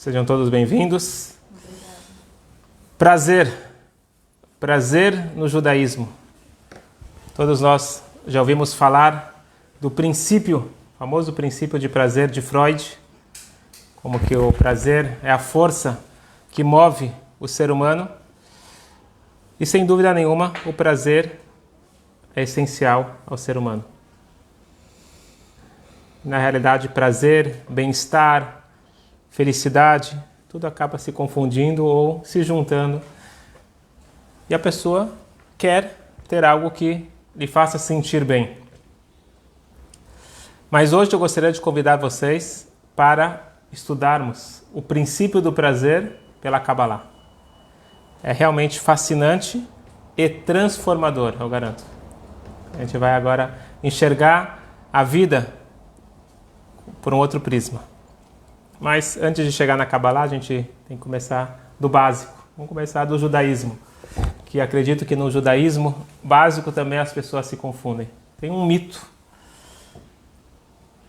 Sejam todos bem-vindos. Prazer no judaísmo. Todos nós já ouvimos falar do princípio, o famoso princípio de prazer de Freud, como que o prazer é a força que move o ser humano. E sem dúvida nenhuma, o prazer é essencial ao ser humano. Na realidade, prazer, bem-estar, felicidade, tudo acaba se confundindo ou se juntando. E a pessoa quer ter algo que lhe faça sentir bem. Mas hoje eu gostaria de convidar vocês para estudarmos o princípio do prazer pela Kabbalah. É realmente fascinante e transformador, eu garanto. A gente vai agora enxergar a vida por um outro prisma. Mas antes de chegar na Kabbalah, a gente tem que começar do básico. Vamos começar do judaísmo, que acredito que no judaísmo básico também as pessoas se confundem. Tem um mito,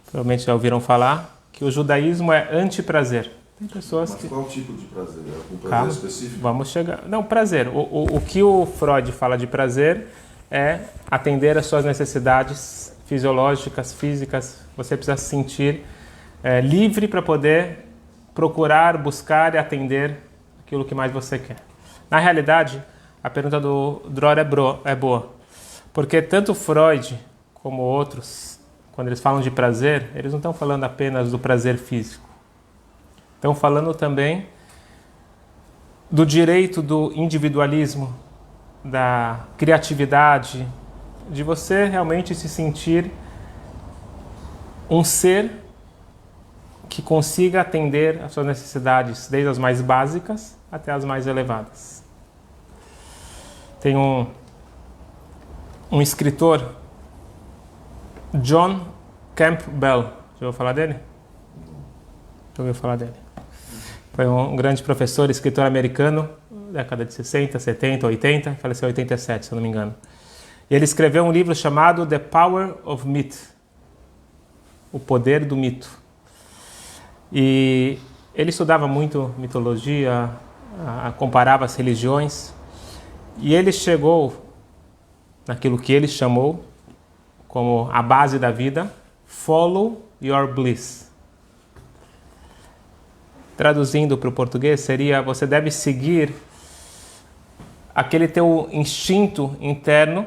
provavelmente já ouviram falar, que o judaísmo é anti-prazer. Tem pessoas Mas que... qual tipo de prazer? É algum prazer Calma, específico? vamos chegar... Não, prazer. O que o Freud fala de prazer é atender às suas necessidades fisiológicas, físicas. Você precisa se sentir livre para poder procurar, buscar e atender aquilo que mais você quer. Na realidade, a pergunta do Dror é boa, porque tanto Freud como outros, quando eles falam de prazer, eles não estão falando apenas do prazer físico. Estão falando também do direito do individualismo, da criatividade, de você realmente se sentir um ser que consiga atender às suas necessidades, desde as mais básicas até as mais elevadas. Tem um escritor, John Campbell. Já ouviu falar dele? Já ouviu falar dele? Foi um grande professor, escritor americano, década de 60, 70, 80, faleceu em 87, se eu não me engano. E ele escreveu um livro chamado The Power of Myth, O Poder do Mito. E ele estudava muito mitologia, comparava as religiões, e ele chegou naquilo que ele chamou como a base da vida, Follow Your Bliss. Traduzindo para o português seria: você deve seguir aquele teu instinto interno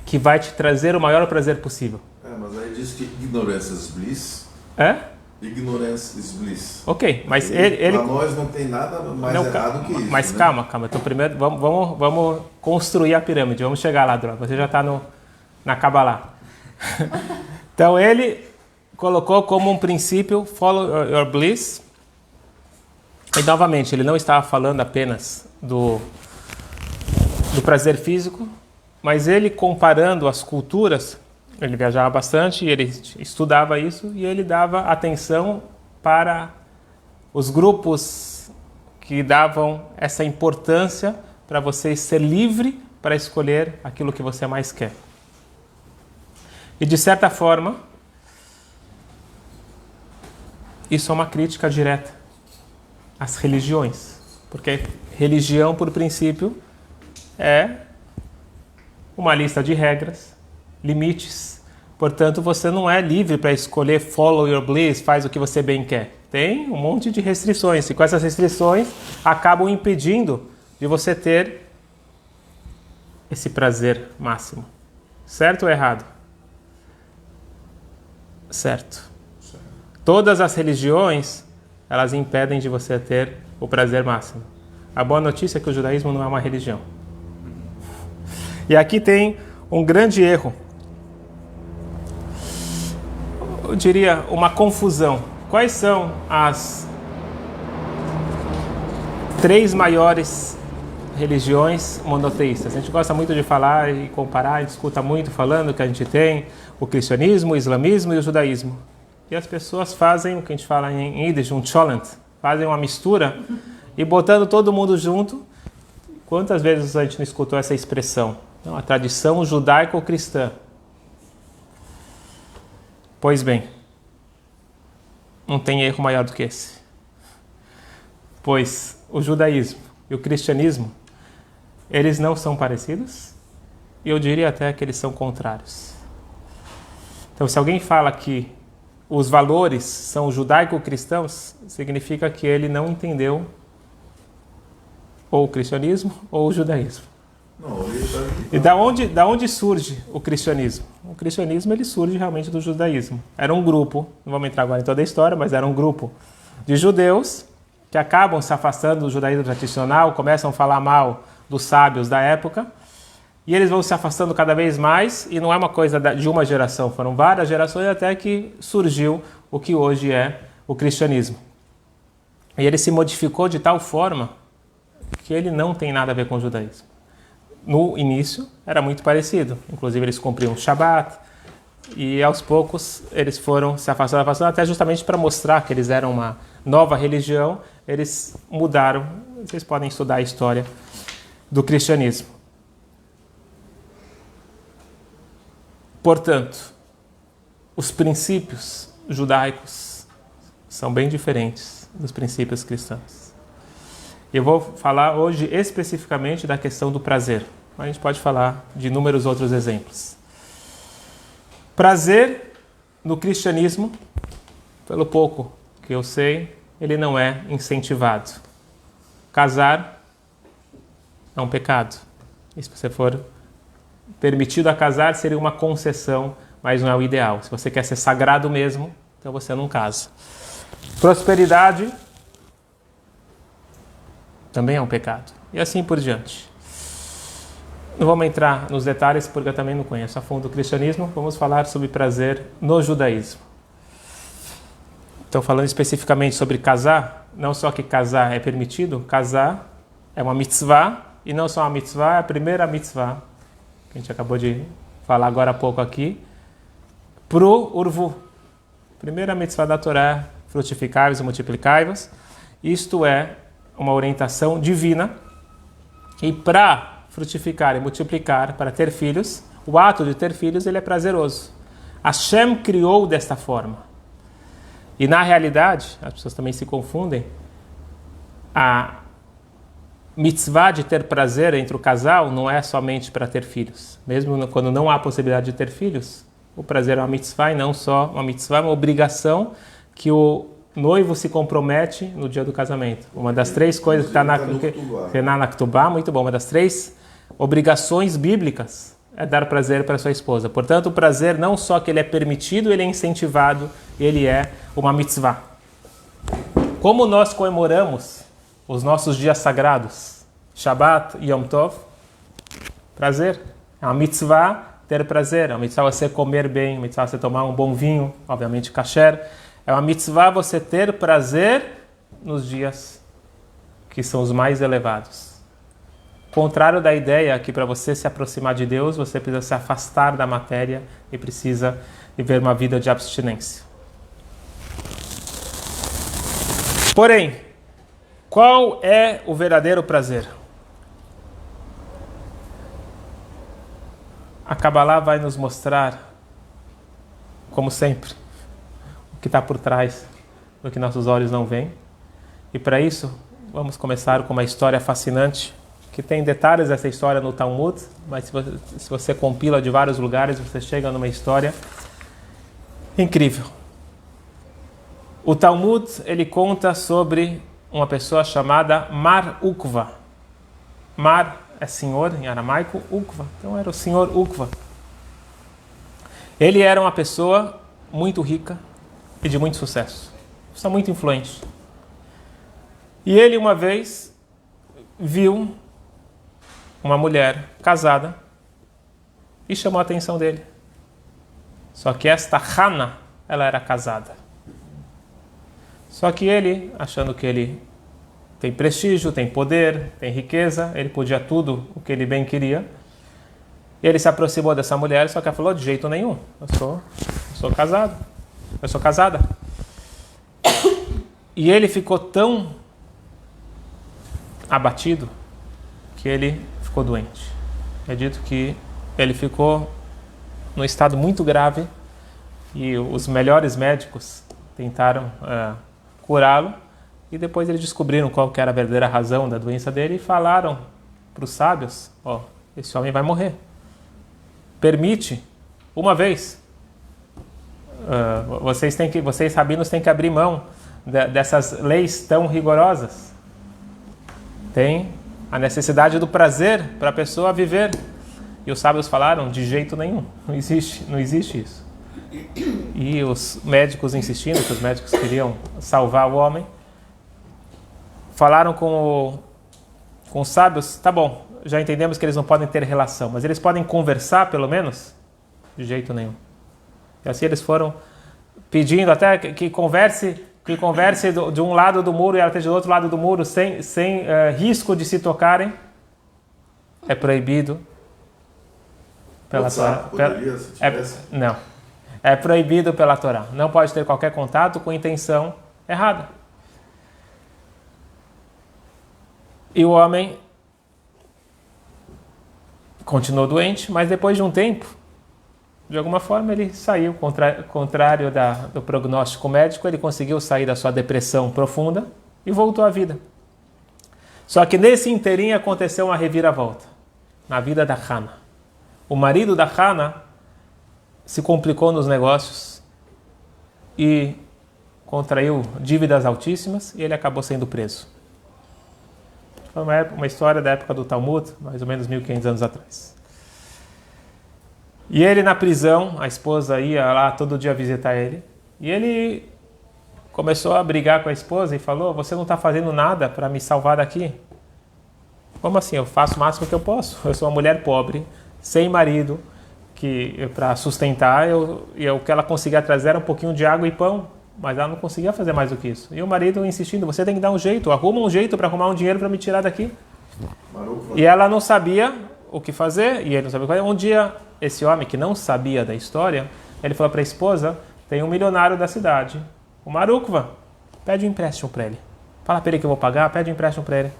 que vai te trazer o maior prazer possível. Mas aí diz que ignorance is bliss. É? Ignorance is bliss. Ok, mas ele para nós não tem nada mais errado que isso. Mas né? calma. Então primeiro vamos construir a pirâmide. Vamos chegar lá, Dror. Você já está na Kabbalah. Então ele colocou como um princípio Follow Your Bliss. E novamente, ele não estava falando apenas do prazer físico, mas ele comparando as culturas. Ele viajava bastante, ele estudava isso e ele dava atenção para os grupos que davam essa importância para você ser livre para escolher aquilo que você mais quer. E de certa forma, isso é uma crítica direta às religiões, porque religião, por princípio, é uma lista de regras, limites. Portanto, você não é livre para escolher follow your bliss, faz o que você bem quer. Tem um monte de restrições, e com essas restrições acabam impedindo de você ter esse prazer máximo. Certo ou errado? Certo. Todas as religiões, elas impedem de você ter o prazer máximo. A boa notícia é que o judaísmo não é uma religião. E aqui tem um grande erro. Eu diria uma confusão. Quais são as 3 maiores religiões monoteístas? A gente gosta muito de falar e comparar, a gente escuta muito falando que a gente tem o cristianismo, o islamismo e o judaísmo. E as pessoas fazem o que a gente fala em Yiddish, um cholent, fazem uma mistura e botando todo mundo junto. Quantas vezes a gente não escutou essa expressão? Não, a tradição judaico-cristã. Pois bem, não tem erro maior do que esse. Pois o judaísmo e o cristianismo, eles não são parecidos, e eu diria até que eles são contrários. Então, se alguém fala que os valores são judaico-cristãos, significa que ele não entendeu ou o cristianismo ou o judaísmo. Não, E da onde surge o cristianismo? O cristianismo ele surge realmente do judaísmo. Era um grupo, não vamos entrar agora em toda a história, mas era um grupo de judeus que acabam se afastando do judaísmo tradicional, começam a falar mal dos sábios da época, e eles vão se afastando cada vez mais, e não é uma coisa de uma geração, foram várias gerações até que surgiu o que hoje é o cristianismo. E ele se modificou de tal forma que ele não tem nada a ver com o judaísmo. No início era muito parecido, inclusive eles cumpriam o Shabat, e aos poucos eles foram se afastando, até justamente para mostrar que eles eram uma nova religião, eles mudaram. Vocês podem estudar a história do cristianismo. Portanto, os princípios judaicos são bem diferentes dos princípios cristãos. Eu vou falar hoje especificamente da questão do prazer. A gente pode falar de inúmeros outros exemplos. Prazer no cristianismo, pelo pouco que eu sei, ele não é incentivado. Casar é um pecado. E se você for permitido a casar, seria uma concessão, mas não é o ideal. Se você quer ser sagrado mesmo, então você não casa. Prosperidade também é um pecado. E assim por diante. Não vamos entrar nos detalhes, porque eu também não conheço a fundo o cristianismo. Vamos falar sobre prazer no judaísmo. Então, falando especificamente sobre casar, não só que casar é permitido, casar é uma mitzvah, e não só uma mitzvah, é a primeira mitzvah, que a gente acabou de falar agora há pouco aqui, pro urvu. Primeira mitzvah da Torá, frutificai-vos e multiplicai-vos. Isto é uma orientação divina, e para frutificar e multiplicar, para ter filhos, o ato de ter filhos ele é prazeroso. Hashem criou desta forma. E na realidade, as pessoas também se confundem, a mitzvah de ter prazer entre o casal não é somente para ter filhos. Mesmo quando não há possibilidade de ter filhos, o prazer é uma mitzvah e não só uma mitzvah, é uma obrigação que o noivo se compromete no dia do casamento. Uma das três coisas que está na Ktubá, muito bom, uma das três obrigações bíblicas é dar prazer para sua esposa. Portanto, o prazer não só que ele é permitido, ele é incentivado, ele é uma mitzvah. Como nós comemoramos os nossos dias sagrados, Shabbat e Yom Tov, prazer. É uma mitzvah ter prazer, é uma mitzvah você comer bem, é uma mitzvah você tomar um bom vinho, obviamente kasher. É uma mitzvah você ter prazer nos dias que são os mais elevados. Contrário da ideia que para você se aproximar de Deus, você precisa se afastar da matéria e precisa viver uma vida de abstinência. Porém, qual é o verdadeiro prazer? A Kabbalah vai nos mostrar, como sempre, o que está por trás do que nossos olhos não veem. E para isso, vamos começar com uma história fascinante, que tem detalhes dessa história no Talmud, mas se você compila de vários lugares, você chega numa história incrível. O Talmud, ele conta sobre uma pessoa chamada Mar Ukva. Mar é senhor em aramaico, Ukva. Então era o senhor Ukva. Ele era uma pessoa muito rica e de muito sucesso. Pessoa muito influente. E ele uma vez viu uma mulher casada e chamou a atenção dele. Só que esta Hana, ela era casada. Só que ele, achando que ele tem prestígio, tem poder, tem riqueza, ele podia tudo o que ele bem queria, ele se aproximou dessa mulher, só que ela falou, de jeito nenhum, eu sou casado, eu sou casada. E ele ficou tão abatido que ele ficou doente. É dito que ele ficou num estado muito grave e os melhores médicos tentaram curá-lo E depois eles descobriram qual que era a verdadeira razão da doença dele e falaram para os sábios, esse homem vai morrer. Permite, uma vez. Vocês rabinos têm que abrir mão dessas leis tão rigorosas. Tem a necessidade do prazer para a pessoa viver. E os sábios falaram, de jeito nenhum, não existe isso. E os médicos insistindo, que os médicos queriam salvar o homem, falaram com os sábios, tá bom, já entendemos que eles não podem ter relação, mas eles podem conversar pelo menos? De jeito nenhum. E assim eles foram pedindo até que converse de um lado do muro e até do outro lado do muro, sem risco de se tocarem. É proibido pela Torá. Não. É proibido pela Torá. Não pode ter qualquer contato com intenção errada. E o homem continuou doente, mas depois de um tempo, de alguma forma ele saiu, contrário do prognóstico médico, ele conseguiu sair da sua depressão profunda e voltou à vida. Só que nesse inteirinho aconteceu uma reviravolta na vida da Hana. O marido da Hana se complicou nos negócios e contraiu dívidas altíssimas e ele acabou sendo preso. Foi uma história da época do Talmud, mais ou menos 1500 anos atrás. E ele na prisão, a esposa ia lá todo dia visitar ele, e ele começou a brigar com a esposa e falou, você não está fazendo nada para me salvar daqui? Como assim? Eu faço o máximo que eu posso. Eu sou uma mulher pobre, sem marido, que para sustentar, o que ela conseguia trazer era um pouquinho de água e pão, mas ela não conseguia fazer mais do que isso. E o marido insistindo, você tem que dar um jeito, arruma um jeito para arrumar um dinheiro para me tirar daqui. E ela não sabia o que fazer, e ele não sabia o que fazer. Um dia, esse homem que não sabia da história, ele falou para a esposa, tem um milionário da cidade, o Marukva, pede um empréstimo para ele. Fala para ele que eu vou pagar, pede um empréstimo para ele.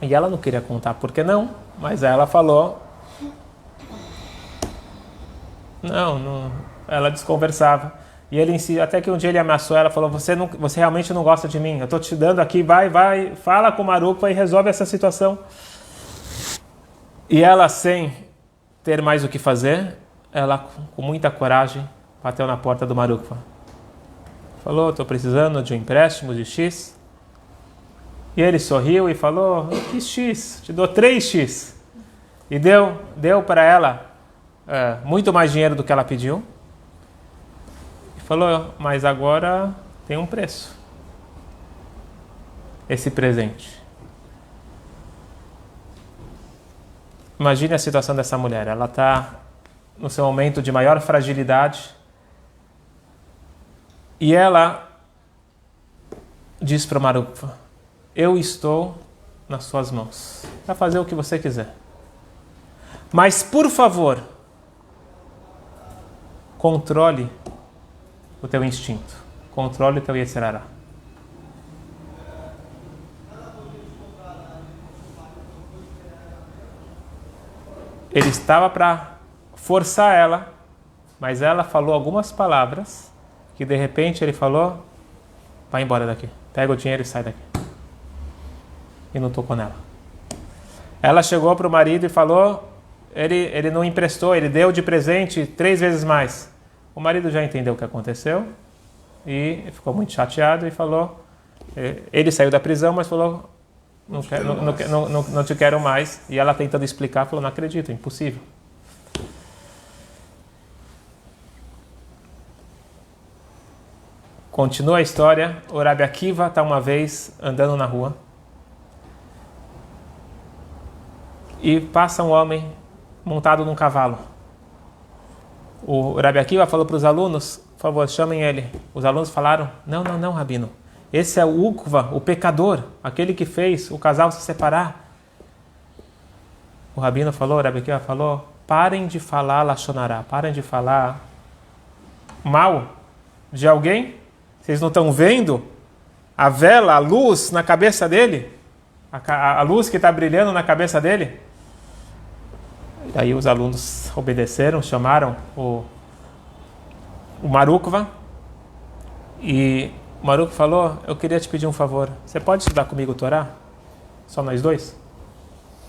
E ela não queria contar por que não, mas ela falou, não, ela desconversava. E ele até que um dia ele ameaçou ela, falou, você realmente não gosta de mim, eu estou te dando aqui, vai, fala com o Marukva e resolve essa situação. E ela, sem ter mais o que fazer, ela com muita coragem bateu na porta do Marukva. Falou, estou precisando de um empréstimo de X. E ele sorriu e falou, que X? Te dou 3X. E deu para ela muito mais dinheiro do que ela pediu. E falou, mas agora tem um preço. Esse presente. Imagine a situação dessa mulher. Ela está no seu momento de maior fragilidade. E ela diz para o Marukva, eu estou nas suas mãos para fazer o que você quiser. Mas, por favor, controle o teu instinto. Controle o teu Yetzer Hara. Ele estava para forçar ela, mas ela falou algumas palavras que de repente ele falou, vai embora daqui, pega o dinheiro e sai daqui. E não tocou nela. Ela chegou para o marido e falou, ele não emprestou, ele deu de presente 3 vezes mais. O marido já entendeu o que aconteceu e ficou muito chateado e falou, ele saiu da prisão, mas falou, não te quero mais. E ela tentando explicar, falou, não acredito, é impossível. Continua a história, o Rabi Akiva está uma vez andando na rua e passa um homem montado num cavalo. O Rabi Akiva falou para os alunos, por favor, chamem ele. Os alunos falaram, não, Rabino. Esse é o Ukva, o pecador, aquele que fez o casal se separar. O Rabino falou, o Rabi Akiva falou, parem de falar Lashon Hara, parem de falar mal de alguém. Vocês não estão vendo a vela, a luz na cabeça dele? A luz que está brilhando na cabeça dele? E aí os alunos obedeceram, chamaram o Marukva e o Maruk falou, eu queria te pedir um favor. Você pode estudar comigo o Torá? Só nós dois?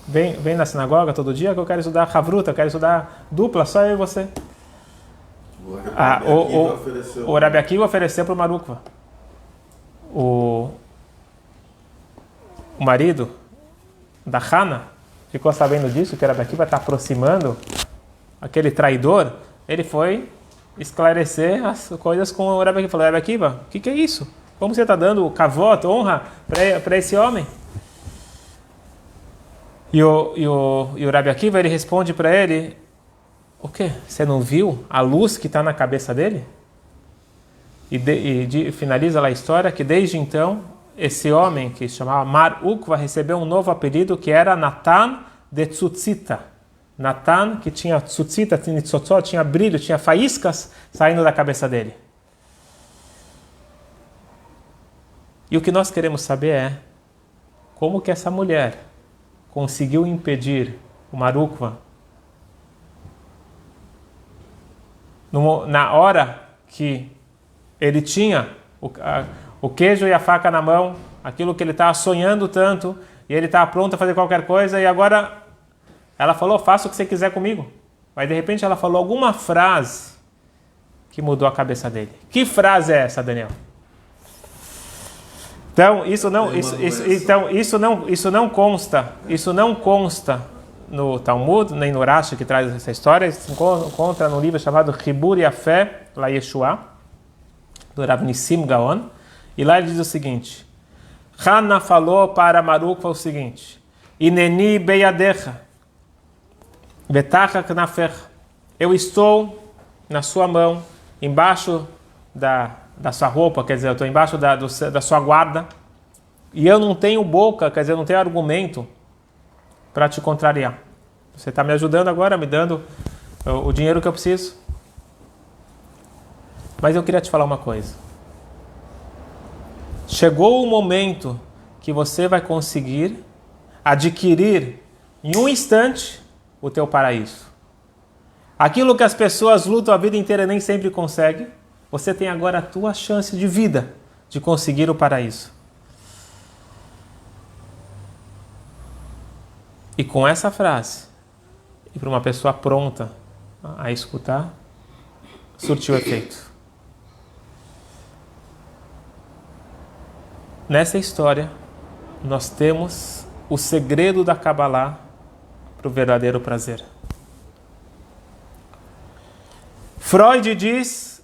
Vem na sinagoga todo dia que eu quero estudar Havruta, eu quero estudar dupla, só eu e você. O Rabi Akiva ofereceu para o Marukva. O marido da Hana ficou sabendo disso, que o Rabi Akiva está aproximando aquele traidor. Ele foi esclarecer as coisas com o Rabi Akiva. Falou, Rabi Akiva, o que é isso? Como você está dando kavod, honra para esse homem? E o Rabi Akiva, ele responde para ele, o quê? Você não viu a luz que está na cabeça dele? E finaliza lá a história que desde então, esse homem que se chamava Mar Ukva recebeu um novo apelido que era Natan de Tzutzita. Natan, que tinha tzutzita, tinha brilho, tinha faíscas saindo da cabeça dele. E o que nós queremos saber é como que essa mulher conseguiu impedir o Marukva na hora que ele tinha o queijo e a faca na mão, aquilo que ele estava sonhando tanto, e ele estava pronto a fazer qualquer coisa, e agora ela falou, faça o que você quiser comigo. Mas de repente ela falou alguma frase que mudou a cabeça dele. Que frase é essa, Daniel? Então, isso não consta no Talmud, nem no Rashi que traz essa história. Isso se encontra num livro chamado Hibur Yafé La Yeshua, do Rav Nissim Gaon. E lá ele diz o seguinte, Hana falou para Marukva o seguinte, Ineni beyadecha, betachak nafech, eu estou na sua mão, embaixo da sua roupa, quer dizer, eu estou embaixo da sua guarda, e eu não tenho boca, quer dizer, eu não tenho argumento para te contrariar. Você está me ajudando agora, me dando o dinheiro que eu preciso. Mas eu queria te falar uma coisa. Chegou o momento que você vai conseguir adquirir em um instante o teu paraíso. Aquilo que as pessoas lutam a vida inteira e nem sempre conseguem, você tem agora a tua chance de vida de conseguir o paraíso. E com essa frase, e para uma pessoa pronta a escutar, surtiu efeito. Nessa história, nós temos o segredo da Kabbalah para o verdadeiro prazer. Freud diz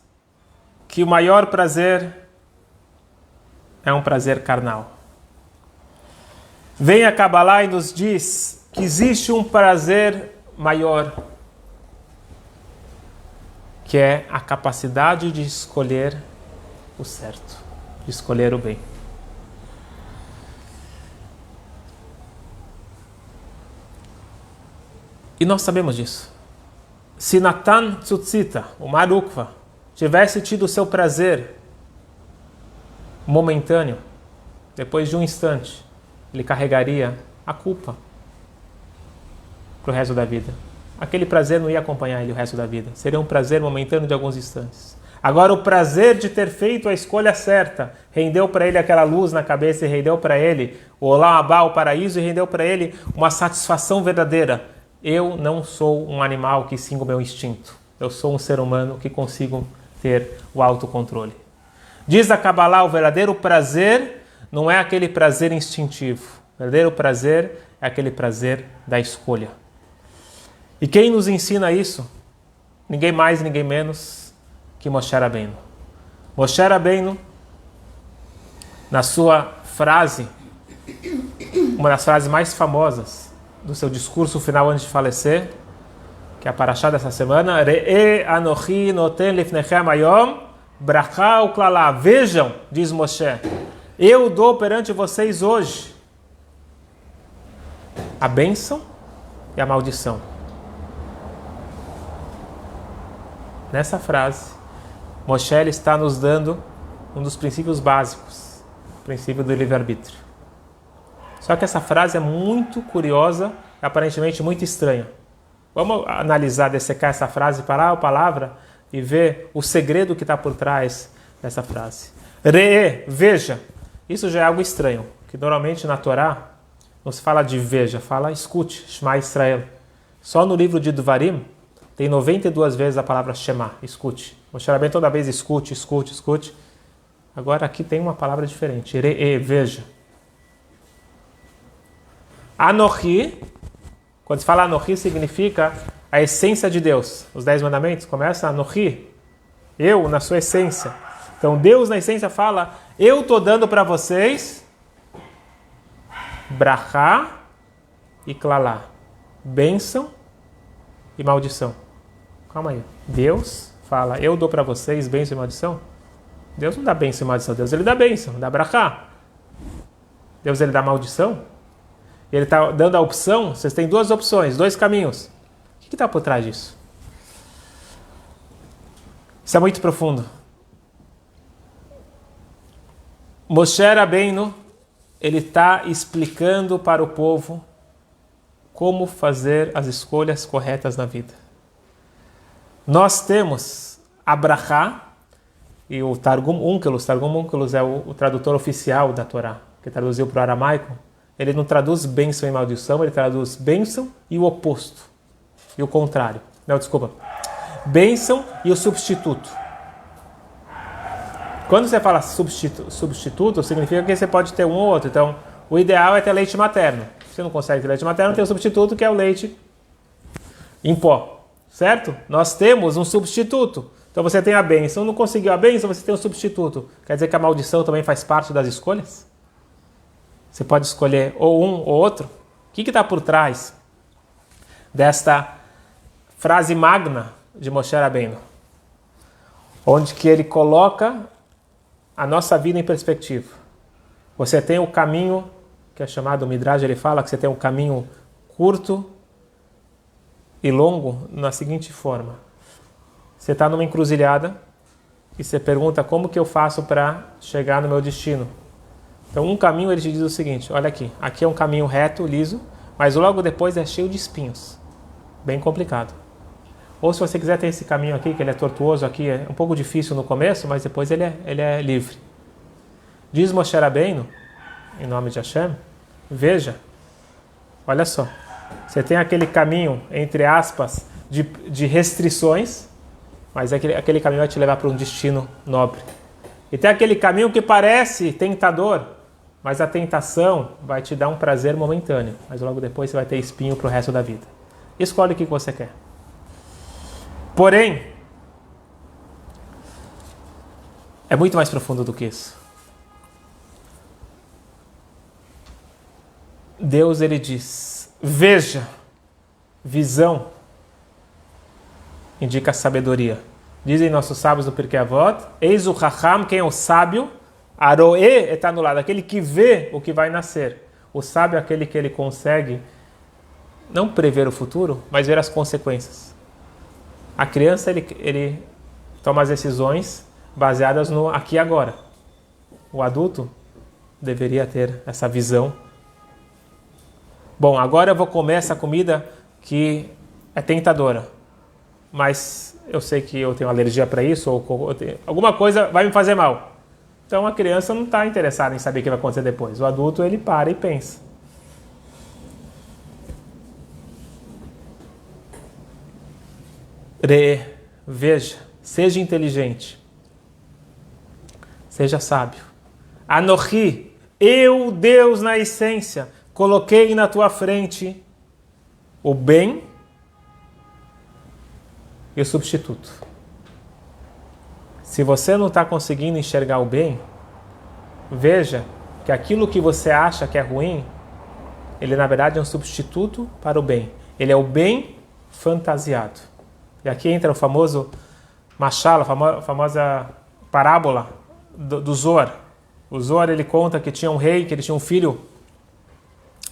que o maior prazer é um prazer carnal. Vem a Kabbalah e nos diz que existe um prazer maior, que é a capacidade de escolher o certo, de escolher o bem. E nós sabemos disso. Se Natan Tzutzita, o Marukva, tivesse tido o seu prazer momentâneo, depois de um instante, ele carregaria a culpa para o resto da vida. Aquele prazer não ia acompanhar ele o resto da vida. Seria um prazer momentâneo de alguns instantes. Agora, o prazer de ter feito a escolha certa rendeu para ele aquela luz na cabeça e rendeu para ele o Olam Abá, o paraíso, e rendeu para ele uma satisfação verdadeira. Eu não sou um animal que siga o meu instinto. Eu sou um ser humano que consigo ter o autocontrole. Diz a Kabbalah, o verdadeiro prazer não é aquele prazer instintivo. O verdadeiro prazer é aquele prazer da escolha. E quem nos ensina isso? Ninguém mais, ninguém menos que Moshe Rabbeinu. Moshe Rabbeinu, na sua frase, uma das frases mais famosas do seu discurso final antes de falecer, que é a parashá dessa semana, Re'e anochi noten lifnechem hayom bracha uklala. Vejam, diz Moshe, eu dou perante vocês hoje a bênção e a maldição. Nessa frase, Moshe está nos dando um dos princípios básicos, o princípio do livre-arbítrio. Só que essa frase é muito curiosa e aparentemente muito estranha. Vamos analisar, dissecar essa frase palavra e ver o segredo que está por trás dessa frase. Re'e, veja. Isso já é algo estranho, que normalmente na Torá não se fala de veja, fala escute, Shema Israel. Só no livro de Devarim tem 92 vezes a palavra Shema, escute. Moshe Rabbeinu toda vez escute, escute, escute. Agora aqui tem uma palavra diferente, Re'e, veja. Anochi, quando se fala Anochi, significa a essência de Deus. Os 10 mandamentos começam Anochi, eu na sua essência. Então Deus na essência fala, eu estou dando para vocês brachá e klalá, bênção e maldição. Calma aí, Deus fala, eu dou para vocês bênção e maldição? Deus não dá bênção e maldição, Deus ele dá bênção, dá brachá. Deus ele dá maldição? Ele está dando a opção, vocês têm duas opções, dois caminhos. O que está por trás disso? Isso é muito profundo. Moshe Rabbeinu, ele está explicando para o povo como fazer as escolhas corretas na vida. Nós temos a brachá e o Targum Onkelos é o tradutor oficial da Torá, que traduziu para o aramaico. Ele não traduz bênção e maldição, ele traduz bênção e o oposto. E o contrário. Não, desculpa. Bênção e o substituto. Quando você fala substituto, significa que você pode ter um ou outro. Então, o ideal é ter leite materno. Se você não consegue ter leite materno, tem o substituto, que é o leite em pó. Certo? Nós temos um substituto. Então, você tem a bênção. Não conseguiu a bênção, você tem um substituto. Quer dizer que a maldição também faz parte das escolhas? Você pode escolher ou um ou outro. O que está por trás desta frase magna de Moshe Rabbeinu? Onde que ele coloca a nossa vida em perspectiva. Você tem o caminho, que é chamado Midrash, ele fala que você tem um caminho curto e longo na seguinte forma. Você está numa encruzilhada e você pergunta como que eu faço para chegar no meu destino. Então, um caminho ele te diz o seguinte, olha aqui é um caminho reto, liso, mas logo depois é cheio de espinhos. Bem complicado. Ou se você quiser ter esse caminho aqui, que ele é tortuoso aqui, é um pouco difícil no começo, mas depois ele é livre. Diz Moshe Rabbeinu, em nome de Hashem, veja, olha só, você tem aquele caminho, entre aspas, de restrições, mas aquele caminho vai te levar para um destino nobre. E tem aquele caminho que parece tentador, mas a tentação vai te dar um prazer momentâneo, mas logo depois você vai ter espinho para o resto da vida. Escolhe o que você quer. Porém, é muito mais profundo do que isso. Deus, ele diz, veja, visão indica sabedoria. Dizem nossos sábios do Pirkei Avot, eis o Chacham, quem é o sábio, Aroe está anulado, aquele que vê o que vai nascer. O sábio é aquele que ele consegue não prever o futuro, mas ver as consequências. A criança, ele toma as decisões baseadas no aqui e agora. O adulto deveria ter essa visão. Bom, agora eu vou comer essa comida que é tentadora, mas eu sei que eu tenho alergia para isso, ou alguma coisa vai me fazer mal. Então a criança não está interessada em saber o que vai acontecer depois. O adulto, ele para e pensa. Veja, seja inteligente, seja sábio. Anochi, eu, Deus na essência, coloquei na tua frente o bem e o substituto. Se você não está conseguindo enxergar o bem, veja que aquilo que você acha que é ruim, ele na verdade é um substituto para o bem. Ele é o bem fantasiado. E aqui entra o famoso Mashal, a famosa parábola do Zohar. O Zohar, ele conta que tinha um rei, que ele tinha um filho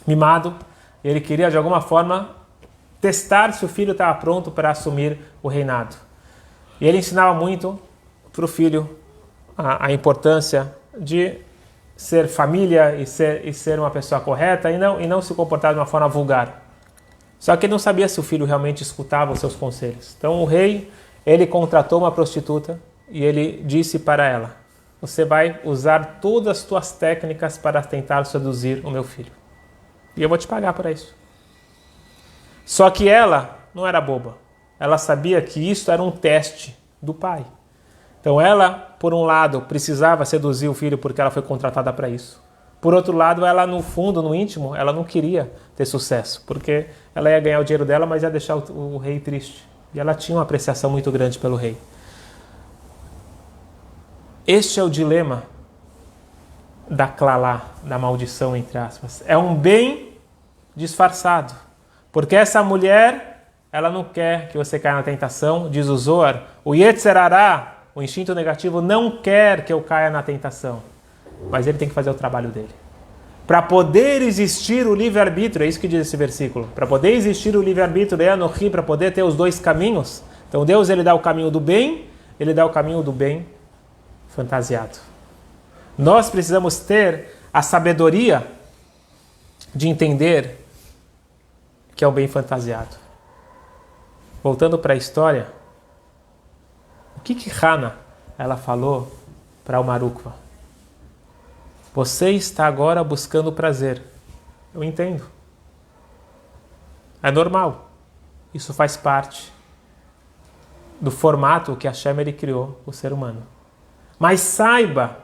mimado, e ele queria de alguma forma testar se o filho estava pronto para assumir o reinado. E ele ensinava muito para o filho a importância de ser família e ser uma pessoa correta e não se comportar de uma forma vulgar. Só que ele não sabia se o filho realmente escutava os seus conselhos. Então o rei, ele contratou uma prostituta e ele disse para ela, você vai usar todas as tuas técnicas para tentar seduzir o meu filho. E eu vou te pagar por isso. Só que ela não era boba. Ela sabia que isso era um teste do pai. Então ela, por um lado, precisava seduzir o filho porque ela foi contratada para isso. Por outro lado, ela no fundo, no íntimo, ela não queria ter sucesso, porque ela ia ganhar o dinheiro dela, mas ia deixar o rei triste. E ela tinha uma apreciação muito grande pelo rei. Este é o dilema da clalá, da maldição, entre aspas. É um bem disfarçado. Porque essa mulher, ela não quer que você caia na tentação, diz o Zohar. O Yetzer Hará, o instinto negativo, não quer que eu caia na tentação. Mas ele tem que fazer o trabalho dele. Para poder existir o livre-arbítrio, é isso que diz esse versículo. Para poder existir o livre-arbítrio, para poder ter os dois caminhos. Então Deus, ele dá o caminho do bem, ele dá o caminho do bem fantasiado. Nós precisamos ter a sabedoria de entender que é o bem fantasiado. Voltando para a história, o que Hana ela falou para o Marukva? Você está agora buscando prazer. Eu entendo. É normal. Isso faz parte do formato que Hashem ele criou o ser humano. Mas saiba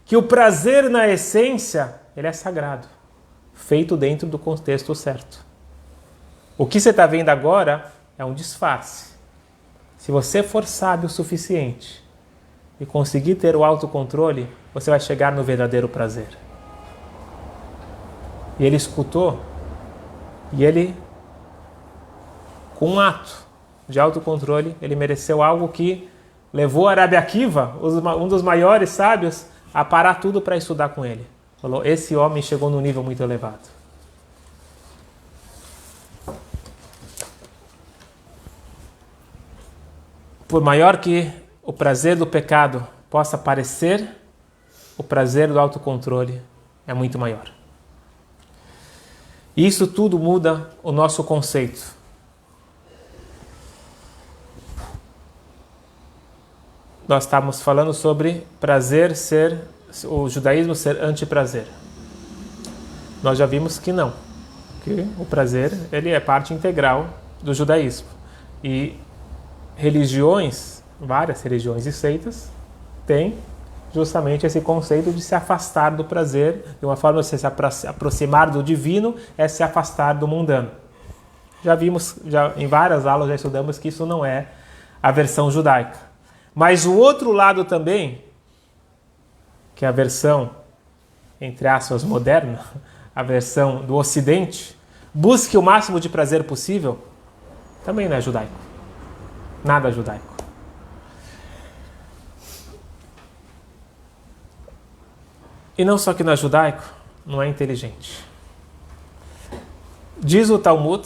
que o prazer na essência, ele é sagrado, feito dentro do contexto certo. O que você está vendo agora é um disfarce. Se você for sábio o suficiente e conseguir ter o autocontrole, você vai chegar no verdadeiro prazer. E ele escutou, e ele, com um ato de autocontrole, ele mereceu algo que levou a Rabi Akiva, um dos maiores sábios, a parar tudo para estudar com ele. Falou, esse homem chegou num nível muito elevado. Por maior que o prazer do pecado possa parecer, o prazer do autocontrole é muito maior. E isso tudo muda o nosso conceito. Nós estamos falando sobre prazer ser, o judaísmo ser anti-prazer. Nós já vimos que não, que o prazer ele é parte integral do judaísmo. E religiões, várias religiões e seitas, têm justamente esse conceito de se afastar do prazer. De uma forma de se aproximar do divino é se afastar do mundano. Já vimos, em várias aulas já estudamos que isso não é a versão judaica. Mas o outro lado também, que é a versão, entre aspas, moderna, a versão do Ocidente, busque o máximo de prazer possível, também não é judaico. Nada judaico. E não só que não é judaico, não é inteligente. Diz o Talmud,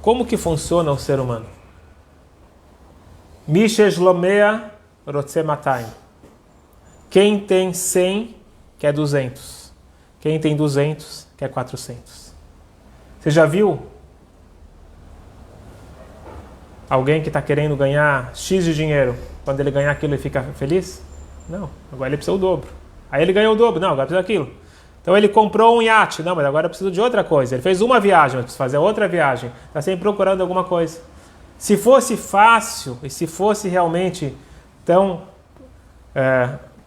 como que funciona o ser humano? Mishesh lomea rotze matayim. Quem tem 100 quer 200. Quem tem 200 quer 400. Você já viu alguém que está querendo ganhar X de dinheiro, quando ele ganhar aquilo ele fica feliz? Não, agora ele precisa o dobro. Aí ele ganhou o dobro, não, agora precisa daquilo. Então ele comprou um iate, não, mas agora precisa de outra coisa. Ele fez uma viagem, mas precisa fazer outra viagem. Está sempre procurando alguma coisa. Se fosse fácil e se fosse realmente tão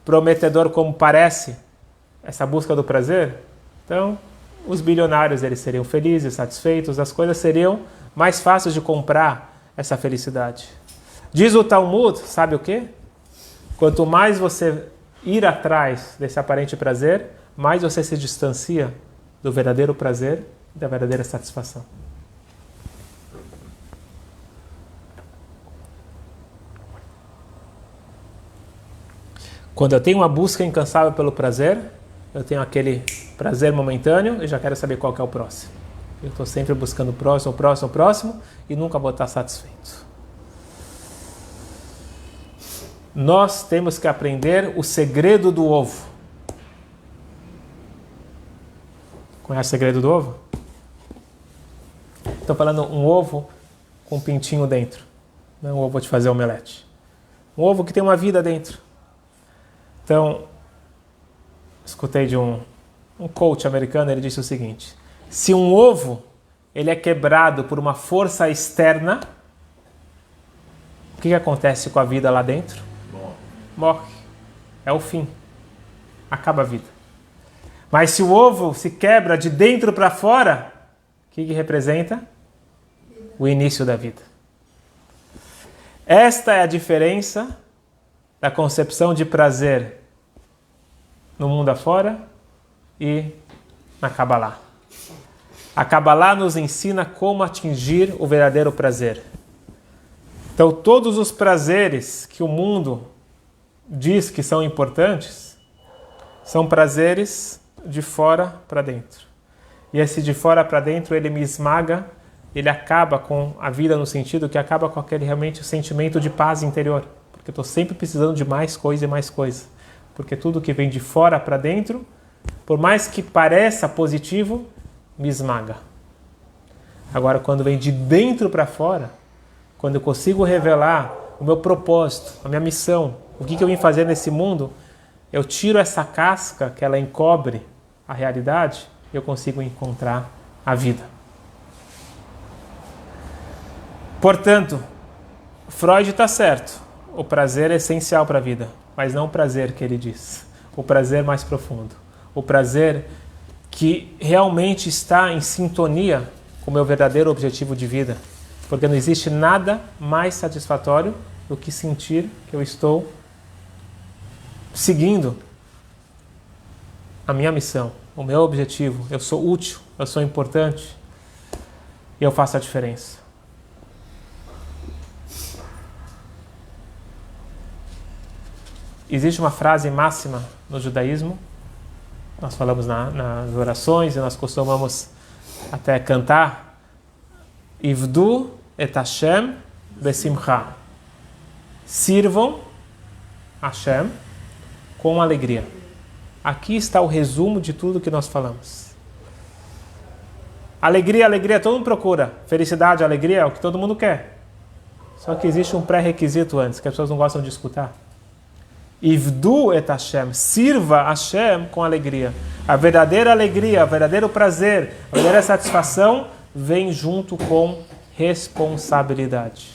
prometedor como parece essa busca do prazer, então os bilionários eles seriam felizes, satisfeitos, as coisas seriam mais fáceis de comprar essa felicidade. Diz o Talmud, sabe o quê? Quanto mais você ir atrás desse aparente prazer, mais você se distancia do verdadeiro prazer e da verdadeira satisfação. Quando eu tenho uma busca incansável pelo prazer, eu tenho aquele prazer momentâneo e já quero saber qual que é o próximo. Eu estou sempre buscando o próximo e nunca vou estar satisfeito. Nós temos que aprender o segredo do ovo. Conhece o segredo do ovo? Estou falando um ovo com um pintinho dentro. Não é um ovo de fazer omelete. Um ovo que tem uma vida dentro. Então, escutei de um coach americano, ele disse o seguinte: se um ovo ele é quebrado por uma força externa, o que acontece com a vida lá dentro? Morre. É o fim. Acaba a vida. Mas se o ovo se quebra de dentro para fora, o que representa? O início da vida. Esta é a diferença da concepção de prazer no mundo afora e na Kabbalah. A Kabbalah nos ensina como atingir o verdadeiro prazer. Então, todos os prazeres que o mundo diz que são importantes, são prazeres de fora para dentro. E esse de fora para dentro, ele me esmaga, ele acaba com a vida no sentido que acaba com aquele realmente sentimento de paz interior. Porque eu estou sempre precisando de mais coisa e mais coisa. Porque tudo que vem de fora para dentro, por mais que pareça positivo, me esmaga. Agora, quando vem de dentro para fora, quando eu consigo revelar o meu propósito, a minha missão, o que eu vim fazer nesse mundo, eu tiro essa casca que ela encobre a realidade e eu consigo encontrar a vida. Portanto, Freud está certo. O prazer é essencial para a vida, mas não o prazer que ele diz. O prazer mais profundo. O prazer que realmente está em sintonia com o meu verdadeiro objetivo de vida. Porque não existe nada mais satisfatório do que sentir que eu estou seguindo a minha missão, o meu objetivo. Eu sou útil, eu sou importante e eu faço a diferença. Existe uma frase máxima no judaísmo, nós falamos nas orações e nós costumamos até cantar: Ivdu et Hashem besimcha. Sirvam Hashem com alegria. Aqui está o resumo de tudo que nós falamos. Alegria, alegria, todo mundo procura. Felicidade, alegria é o que todo mundo quer. Só que existe um pré-requisito antes, que as pessoas não gostam de escutar. Ivdu et Hashem, sirva Hashem com alegria. A verdadeira alegria, o verdadeiro prazer, a verdadeira satisfação vem junto com responsabilidade.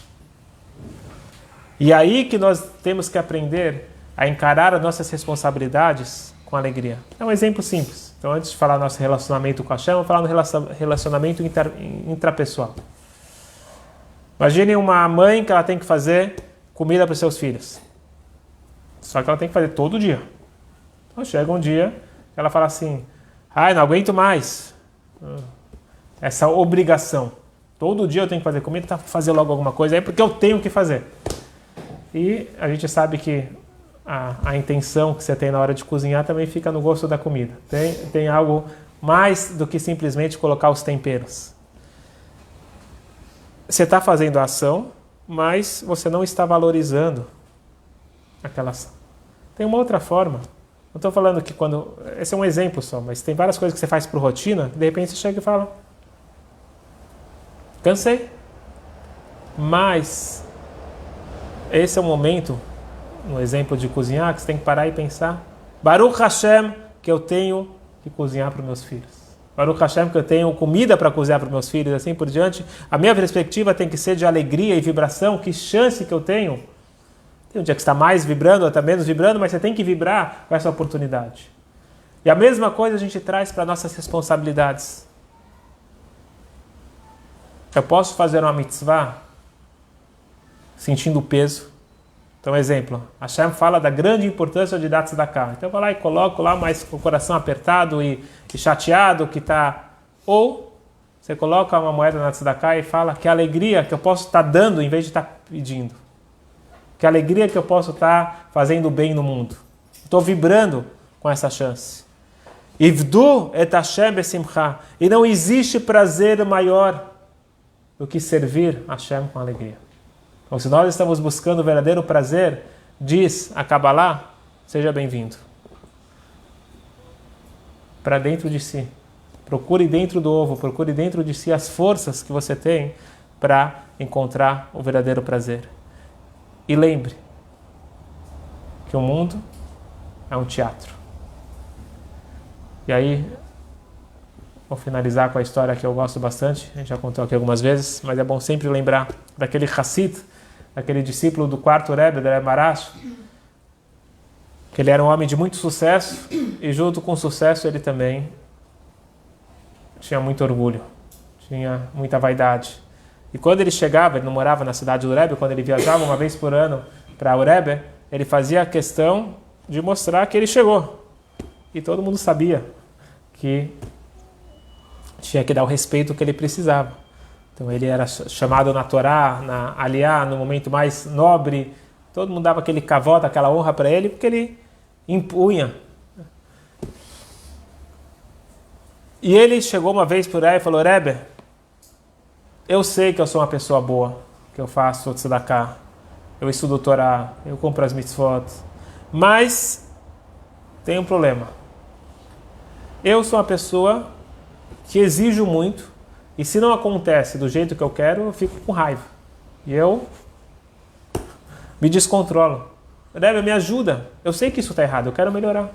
E aí que nós temos que aprender a encarar as nossas responsabilidades com alegria. É um exemplo simples. Então, antes de falar nosso relacionamento com Hashem, vamos falar no relacionamento intrapessoal. Imagine uma mãe que ela tem que fazer comida para os seus filhos. Só que ela tem que fazer todo dia. Então chega um dia, ela fala assim: não aguento mais essa obrigação. Todo dia eu tenho que fazer comida, tá, fazer logo alguma coisa aí, porque eu tenho que fazer. E a gente sabe que a intenção que você tem na hora de cozinhar também fica no gosto da comida. Tem algo mais do que simplesmente colocar os temperos. Você está fazendo a ação, mas você não está valorizando aquela ação. Tem uma outra forma. Não estou falando que quando... Esse é um exemplo só, mas tem várias coisas que você faz por rotina, de repente você chega e fala: cansei. Mas esse é o momento, no exemplo de cozinhar, que você tem que parar e pensar: Baruch Hashem, que eu tenho que cozinhar para os meus filhos. Baruch Hashem, que eu tenho comida para cozinhar para os meus filhos, assim por diante. A minha perspectiva tem que ser de alegria e vibração. Que chance que eu tenho. Tem um dia que está mais vibrando, outro menos vibrando, mas você tem que vibrar com essa oportunidade. E a mesma coisa a gente traz para nossas responsabilidades. Eu posso fazer uma mitzvah sentindo o peso. Então, exemplo, Hashem fala da grande importância de dar tzedakah. Então eu vou lá e coloco lá, mas com o coração apertado e chateado que está. Ou você coloca uma moeda na tzedakah e fala: que alegria que eu posso estar dando em vez de estar pedindo. Que alegria que eu posso estar fazendo bem no mundo. Estou vibrando com essa chance. Ivdu et Hashem besimcha. E não existe prazer maior do que servir Hashem com alegria. Então, se nós estamos buscando o verdadeiro prazer, diz a Kabbalah, seja bem-vindo. Para dentro de si. Procure dentro do ovo, procure dentro de si as forças que você tem para encontrar o verdadeiro prazer. E lembre que o mundo, é um teatro. E aí, vou finalizar com a história que eu gosto bastante, a gente já contou aqui algumas vezes, mas é bom sempre lembrar daquele Hassid, daquele discípulo do quarto Rebbe, do Rebbe Maharash, que ele era um homem de muito sucesso, e junto com o sucesso ele também tinha muito orgulho, tinha muita vaidade. E quando ele chegava, ele não morava na cidade do Rebbe, quando ele viajava uma vez por ano para o Rebbe, ele fazia questão de mostrar que ele chegou. E todo mundo sabia que tinha que dar o respeito que ele precisava. Então ele era chamado na Torá, na Aliá, no momento mais nobre. Todo mundo dava aquele kavod, aquela honra para ele, porque ele impunha. E ele chegou uma vez por aí e falou: Rebbe, eu sei que eu sou uma pessoa boa, que eu faço tzedakah, eu estudo Torá, eu cumpro as mitzvot, mas tem um problema. Eu sou uma pessoa que exijo muito, e se não acontece do jeito que eu quero, eu fico com raiva. E eu me descontrolo. Rebbe, me ajuda. Eu sei que isso está errado, eu quero melhorar.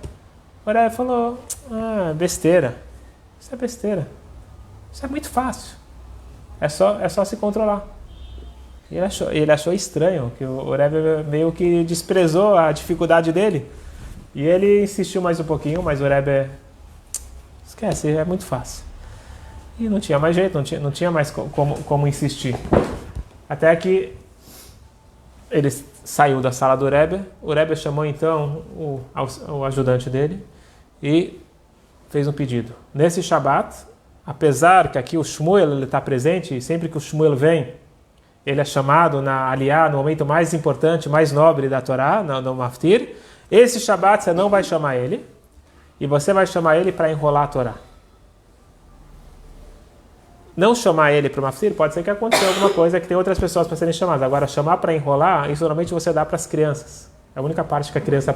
O Rebbe falou: besteira. Isso é besteira. Isso é muito fácil. É só se controlar. E ele achou estranho, que o Rebbe meio que desprezou a dificuldade dele. E ele insistiu mais um pouquinho, mas o Rebbe esquece, é muito fácil. E não tinha mais jeito, não tinha mais como insistir. Até que ele saiu da sala do Rebbe, o Rebbe chamou então o ajudante dele e fez um pedido. Nesse Shabat, apesar que aqui o Shmuel está presente, e sempre que o Shmuel vem, ele é chamado na Aliá, no momento mais importante, mais nobre da Torá, no Maftir, esse Shabat você não vai chamar ele, e você vai chamar ele para enrolar a Torá. Não chamar ele para o Maftir, pode ser que aconteça alguma coisa, que tem outras pessoas para serem chamadas. Agora, chamar para enrolar, isso normalmente você dá para as crianças. É a única parte que a criança...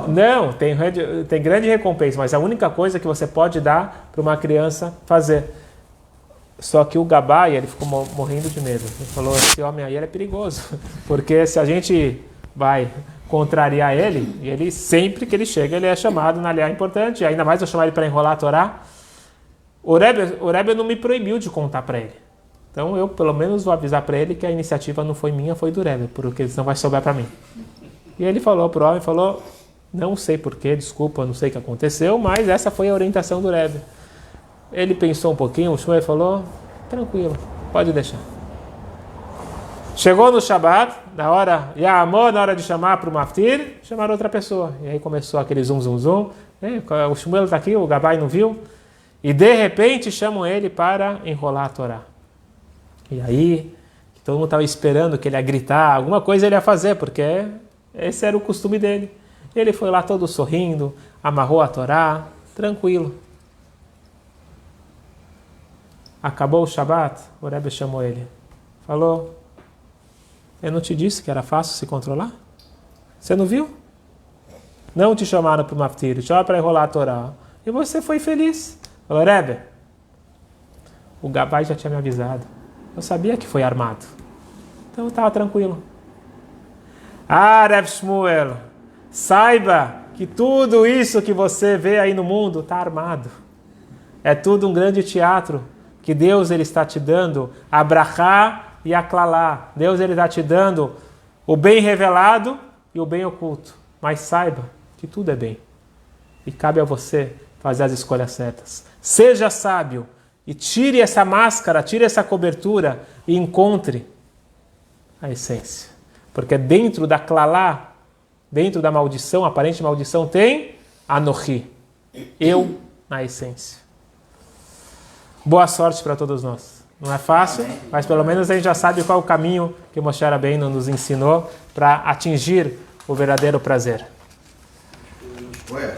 Não, tem grande recompensa, mas é a única coisa que você pode dar para uma criança fazer. Só que o Gabai, ele ficou morrendo de medo. Ele falou: esse homem aí ele é perigoso, porque se a gente vai contrariar ele, e ele sempre que ele chega, ele é chamado na aliá importante, ainda mais eu chamar ele para enrolar a Torá. O Rebbe não me proibiu de contar para ele. Então eu, pelo menos, vou avisar para ele que a iniciativa não foi minha, foi do Rebbe, porque senão vai sobrar para mim. E ele falou pro homem, não sei porquê, desculpa, não sei o que aconteceu, mas essa foi a orientação do Rebbe. Ele pensou um pouquinho, o Shmuel falou: tranquilo, pode deixar. Chegou no Shabat, na hora de chamar para o Maftir, chamaram outra pessoa. E aí começou aquele zum. O Shmuel está aqui, o Gabai não viu. E de repente chamam ele para enrolar a Torá. E aí, todo mundo estava esperando que ele ia gritar, alguma coisa ele ia fazer, porque esse era o costume dele. Ele foi lá todo sorrindo, amarrou a Torá, tranquilo. Acabou o Shabat, o Rebbe chamou ele. Falou: eu não te disse que era fácil se controlar? Você não viu? Não te chamaram para o Maftir, te chamaram para enrolar a Torá. E você foi feliz. Falou: Rebbe, o Gabai já tinha me avisado. Eu sabia que foi armado. Então eu estava tranquilo. Rebbe Shmuel, saiba que tudo isso que você vê aí no mundo está armado. É tudo um grande teatro que Deus ele está te dando a brachá e a klalá. Deus ele está te dando o bem revelado e o bem oculto. Mas saiba que tudo é bem. E cabe a você fazer as escolhas certas. Seja sábio e tire essa máscara, tire essa cobertura e encontre a essência. Porque dentro da klalá, dentro da maldição, aparente maldição, tem Anohi. Eu na essência. Boa sorte para todos nós. Não é fácil, mas pelo menos a gente já sabe qual é o caminho que o Moshe Rabbeinu nos ensinou para atingir o verdadeiro prazer. Ué.